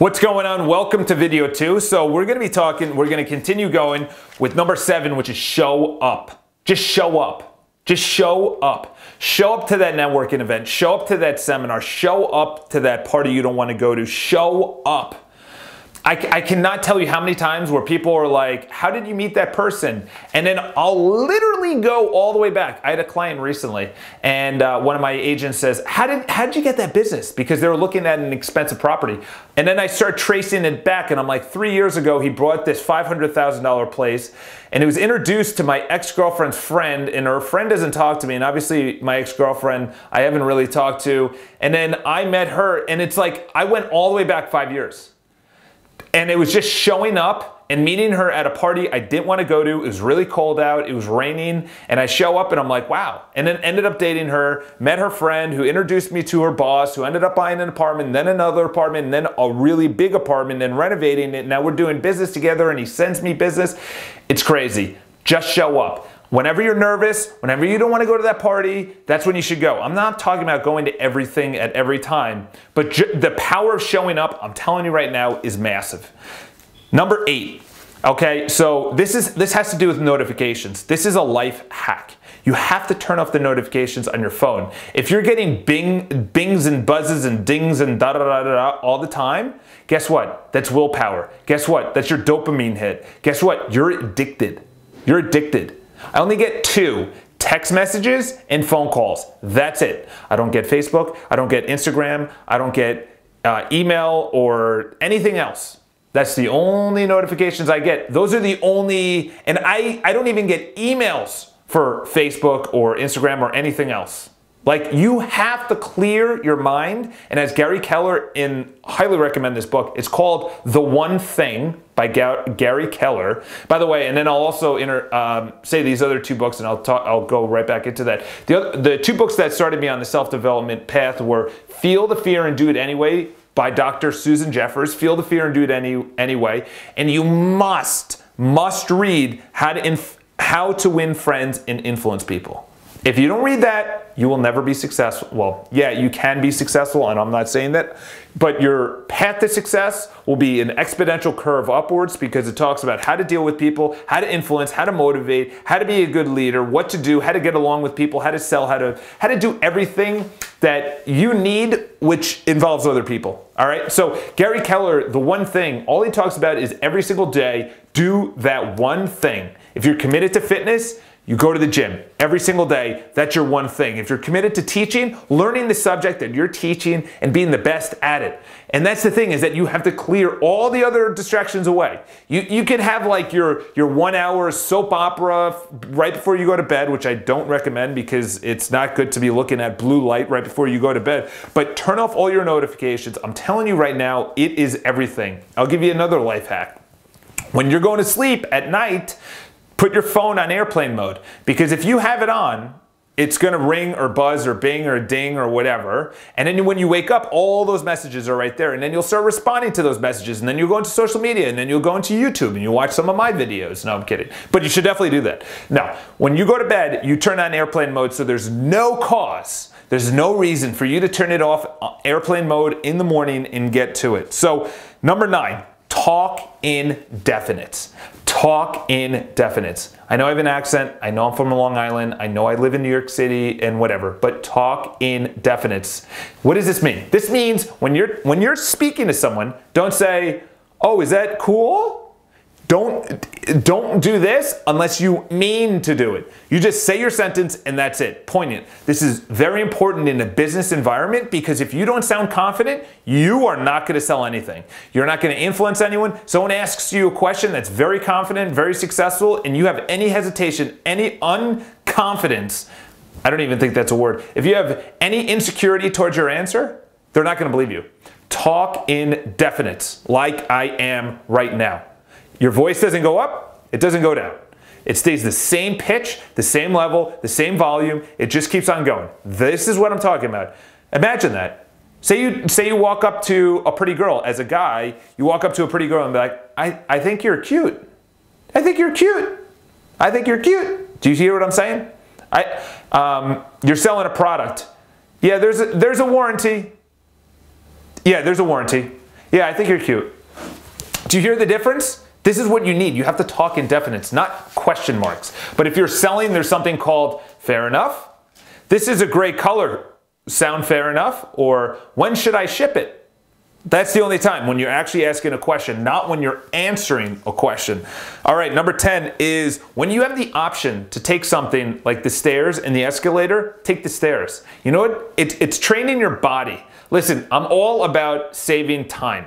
What's going on? Welcome to video 2. So we're going to continue going with number 7, which is show up. Just show up. Just show up. Show up to that networking event. Show up to that seminar. Show up to that party you don't want to go to. Show up. I cannot tell you how many times where people are like, how did you meet that person? And then I'll literally go all the way back. I had a client recently, and one of my agents says, how did you get that business? Because they were looking at an expensive property. And then I start tracing it back, and I'm like, 3 years ago, he brought this $500,000 place, and it was introduced to my ex-girlfriend's friend, and her friend doesn't talk to me, and obviously my ex-girlfriend I haven't really talked to. And then I met her, and it's like I went all the way back 5 years. And it was just showing up and meeting her at a party I didn't want to go to. It was really cold out. It was raining. And I show up and I'm like, wow. And then ended up dating her, met her friend who introduced me to her boss, who ended up buying an apartment, then another apartment, and then a really big apartment, and renovating it. Now we're doing business together and he sends me business. It's crazy. Just show up. Whenever you're nervous, whenever you don't want to go to that party, that's when you should go. I'm not talking about going to everything at every time, but the power of showing up, I'm telling you right now, is massive. Number 8, okay, so this has to do with notifications. This is a life hack. You have to turn off the notifications on your phone. If you're getting bings and buzzes and dings and da-da-da-da-da all the time, guess what? That's willpower. Guess what? That's your dopamine hit. Guess what? You're addicted. You're addicted. I only get 2 text messages and phone calls. That's it. I don't get Facebook. I don't get Instagram. I don't get email or anything else. That's the only notifications I get. Those are the only, and I don't even get emails for Facebook or Instagram or anything else. Like, you have to clear your mind, and as Gary Keller, highly recommend this book. It's called The One Thing by Gary Keller. By the way, and then I'll also say these other 2 books, and I'll go right back into that. The 2 books that started me on the self-development path were Feel the Fear and Do It Anyway by Dr. Susan Jeffers. Feel the Fear and Do It Anyway. And you must read How to Win Friends and Influence People. If you don't read that, you will never be successful. Well, yeah, you can be successful, and I'm not saying that, but your path to success will be an exponential curve upwards, because it talks about how to deal with people, how to influence, how to motivate, how to be a good leader, what to do, how to get along with people, how to sell, how to do everything that you need, which involves other people. All right? So Gary Keller, The One Thing, all he talks about is every single day, do that one thing. If you're committed to fitness, you go to the gym every single day. That's your one thing. If you're committed to teaching, learning the subject that you're teaching and being the best at it. And that's the thing, is that you have to clear all the other distractions away. You can have like your 1 hour soap opera right before you go to bed, which I don't recommend because it's not good to be looking at blue light right before you go to bed. But turn off all your notifications. I'm telling you right now, it is everything. I'll give you another life hack. When you're going to sleep at night, put your phone on airplane mode, because if you have it on, it's going to ring or buzz or bing or ding or whatever. And then when you wake up, all those messages are right there. And then you'll start responding to those messages. And then you'll go into social media, and then you'll go into YouTube and you'll watch some of my videos. No, I'm kidding. But you should definitely do that. Now, when you go to bed, you turn on airplane mode, so there's no cause, there's no reason for you to turn it off airplane mode in the morning and get to it. So, number 9. Talk in definites. Talk in definites. I know I have an accent. I know I'm from Long Island. I know I live in New York City and whatever, but talk in definites. What does this mean? This means when you're speaking to someone, don't say, "Oh, is that cool?" Don't do this unless you mean to do it. You just say your sentence and that's it. Poignant. This is very important in a business environment, because if you don't sound confident, you are not going to sell anything. You're not going to influence anyone. Someone asks you a question that's very confident, very successful, and you have any hesitation, any unconfidence, I don't even think that's a word. If you have any insecurity towards your answer, they're not going to believe you. Talk in definites, like I am right now. Your voice doesn't go up, it doesn't go down. It stays the same pitch, the same level, the same volume. It just keeps on going. This is what I'm talking about. Imagine that. Say you walk up to a pretty girl. As a guy, you walk up to a pretty girl and be like, I think you're cute. I think you're cute. I think you're cute. Do you hear what I'm saying? You're selling a product. Yeah, there's a warranty. Yeah, there's a warranty. Yeah, I think you're cute. Do you hear the difference? This is what you need. You have to talk in definites, not question marks. But if you're selling, there's something called fair enough. This is a great color. Sound fair enough? Or when should I ship it? That's the only time when you're actually asking a question, not when you're answering a question. All right, number 10 is when you have the option to take something like the stairs and the escalator, take the stairs. You know what? It's training your body. Listen, I'm all about saving time.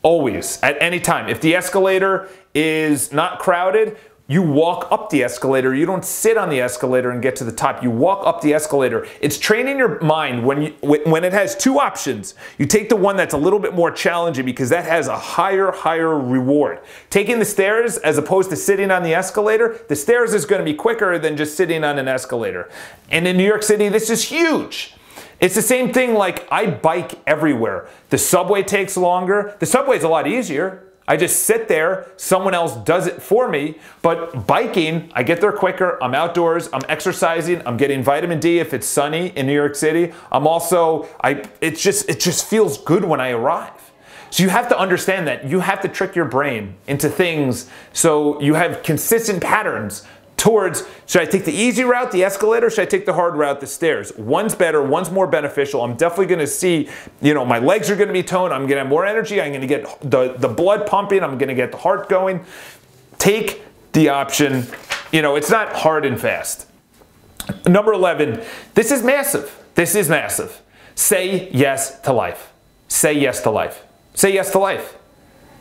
Always, at any time. If the escalator is not crowded, you walk up the escalator. You don't sit on the escalator and get to the top. You walk up the escalator. It's training your mind when it has two options. You take the one that's a little bit more challenging because that has a higher reward. Taking the stairs as opposed to sitting on the escalator, the stairs is going to be quicker than just sitting on an escalator. And in New York City, this is huge. It's the same thing like I bike everywhere. The subway takes longer. The subway's a lot easier. I just sit there, someone else does it for me. But biking, I get there quicker, I'm outdoors, I'm exercising, I'm getting vitamin D if it's sunny in New York City. I'm also, it just feels good when I arrive. So you have to understand that. You have to trick your brain into things so you have consistent patterns towards, should I take the easy route, the escalator, should I take the hard route, the stairs? One's better, one's more beneficial. I'm definitely gonna see, you know, my legs are gonna be toned, I'm gonna have more energy, I'm gonna get the blood pumping, I'm gonna get the heart going. Take the option, you know, it's not hard and fast. Number 11, this is massive. This is massive. Say yes to life. Say yes to life. Say yes to life.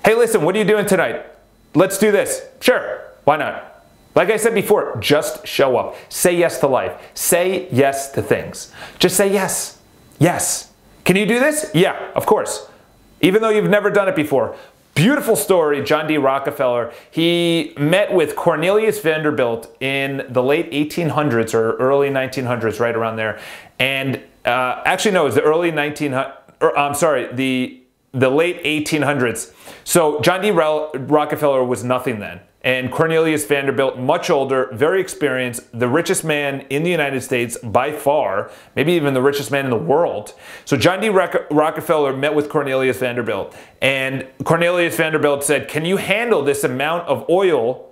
Hey, listen, what are you doing tonight? Let's do this. Sure, why not? Like I said before, just show up. Say yes to life. Say yes to things. Just say yes. Yes. Can you do this? Yeah, of course. Even though you've never done it before. Beautiful story, John D. Rockefeller. He met with Cornelius Vanderbilt in the late 1800s or early 1900s, right around there. And actually, no, it was the early 1900s, I'm sorry, the late 1800s. So John D. Rockefeller was nothing then. And Cornelius Vanderbilt, much older, very experienced, the richest man in the United States by far, maybe even the richest man in the world. So John D. Rockefeller met with Cornelius Vanderbilt. And Cornelius Vanderbilt said, can you handle this amount of oil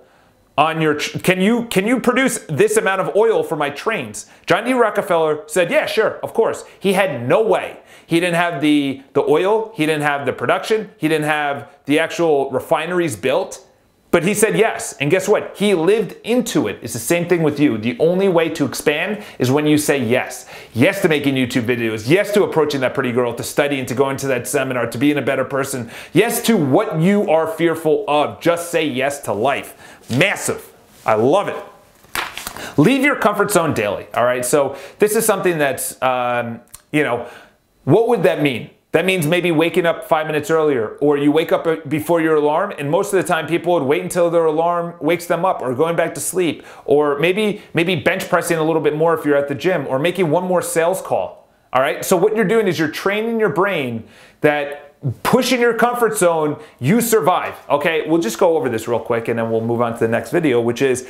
on your, can you produce this amount of oil for my trains? John D. Rockefeller said, yeah, sure, of course. He had no way. He didn't have the oil, he didn't have the production, he didn't have the actual refineries built. But he said yes, and guess what? He lived into it. It's the same thing with you. The only way to expand is when you say yes. Yes to making YouTube videos. Yes to approaching that pretty girl, to studying, to going to that seminar, to being a better person. Yes to what you are fearful of. Just say yes to life. Massive. I love it. Leave your comfort zone daily, all right? So this is something that's, you know, what would that mean? That means maybe waking up 5 minutes earlier, or you wake up before your alarm, and most of the time people would wait until their alarm wakes them up, or going back to sleep, or maybe bench pressing a little bit more if you're at the gym, or making one more sales call, all right? So what you're doing is you're training your brain that pushing your comfort zone, you survive, okay? We'll just go over this real quick, and then we'll move on to the next video, which is,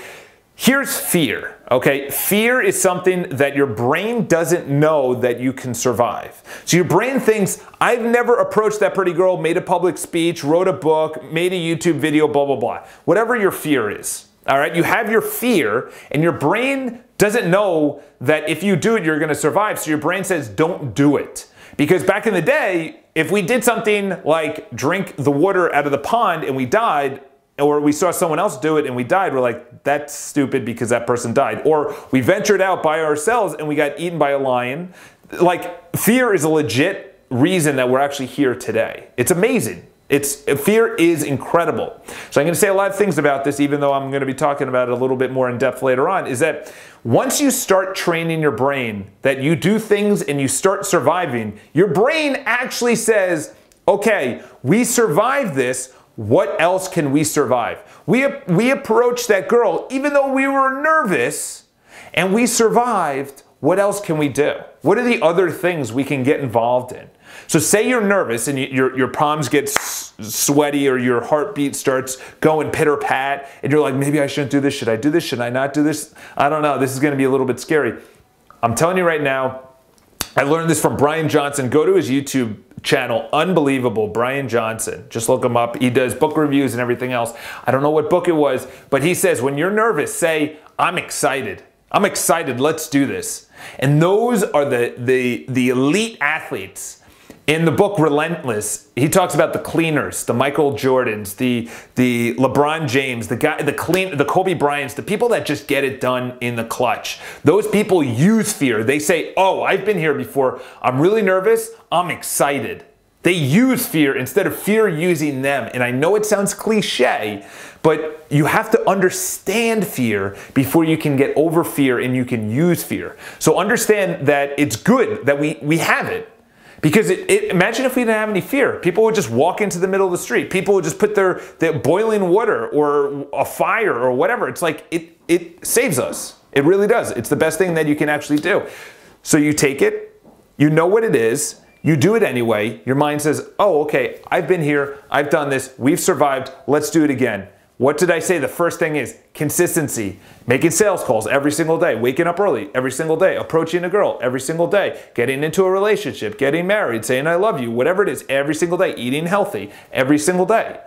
here's fear, okay? Fear is something that your brain doesn't know that you can survive. So your brain thinks, I've never approached that pretty girl, made a public speech, wrote a book, made a YouTube video, blah, blah, blah. Whatever your fear is, all right? You have your fear, and your brain doesn't know that if you do it, you're gonna survive. So your brain says, don't do it. Because back in the day, if we did something like drink the water out of the pond and we died, or we saw someone else do it and we died, we're like, that's stupid because that person died. Or we ventured out by ourselves and we got eaten by a lion. Like, fear is a legit reason that we're actually here today. It's amazing. Fear is incredible. So I'm going to say a lot of things about this, even though I'm going to be talking about it a little bit more in depth later on, is that once you start training your brain that you do things and you start surviving, your brain actually says, okay, we survived this. What else can we survive? We approached that girl, even though we were nervous, and we survived. What else can we do? What are the other things we can get involved in? So say you're nervous and your palms get sweaty, or your heartbeat starts going pitter-pat, and you're like, maybe I shouldn't do this. Should I do this? Should I not do this? I don't know. This is going to be a little bit scary. I'm telling you right now, I learned this from Brian Johnson. Go to his YouTube channel, unbelievable, Brian Johnson. Just look him up. He does book reviews and everything else. I don't know what book it was, but he says when you're nervous, say, I'm excited. I'm excited, let's do this. And those are the elite athletes. In the book Relentless, he talks about the cleaners, the Michael Jordans, the LeBron James, the Kobe Bryants, the people that just get it done in the clutch. Those people use fear. They say, oh, I've been here before. I'm really nervous. I'm excited. They use fear instead of fear using them. And I know it sounds cliche, but you have to understand fear before you can get over fear and you can use fear. So understand that it's good that we have it. Because imagine if we didn't have any fear. People would just walk into the middle of the street. People would just put their boiling water or a fire or whatever. It's like it saves us. It really does. It's the best thing that you can actually do. So you take it, you know what it is, you do it anyway. Your mind says, oh, okay, I've been here, I've done this, we've survived, let's do it again. What did I say? The first thing is consistency. Making sales calls every single day, waking up early every single day, approaching a girl every single day, getting into a relationship, getting married, saying I love you, whatever it is, every single day, eating healthy every single day.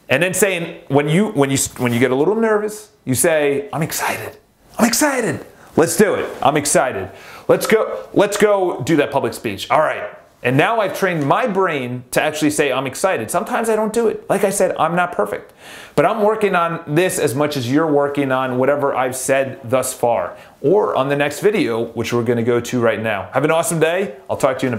And then saying, when you get a little nervous, you say, I'm excited. I'm excited. Let's do it. I'm excited. Let's go do that public speech. All right. And now I've trained my brain to actually say I'm excited. Sometimes I don't do it. Like I said, I'm not perfect. But I'm working on this as much as you're working on whatever I've said thus far. Or on the next video, which we're going to go to right now. Have an awesome day. I'll talk to you in a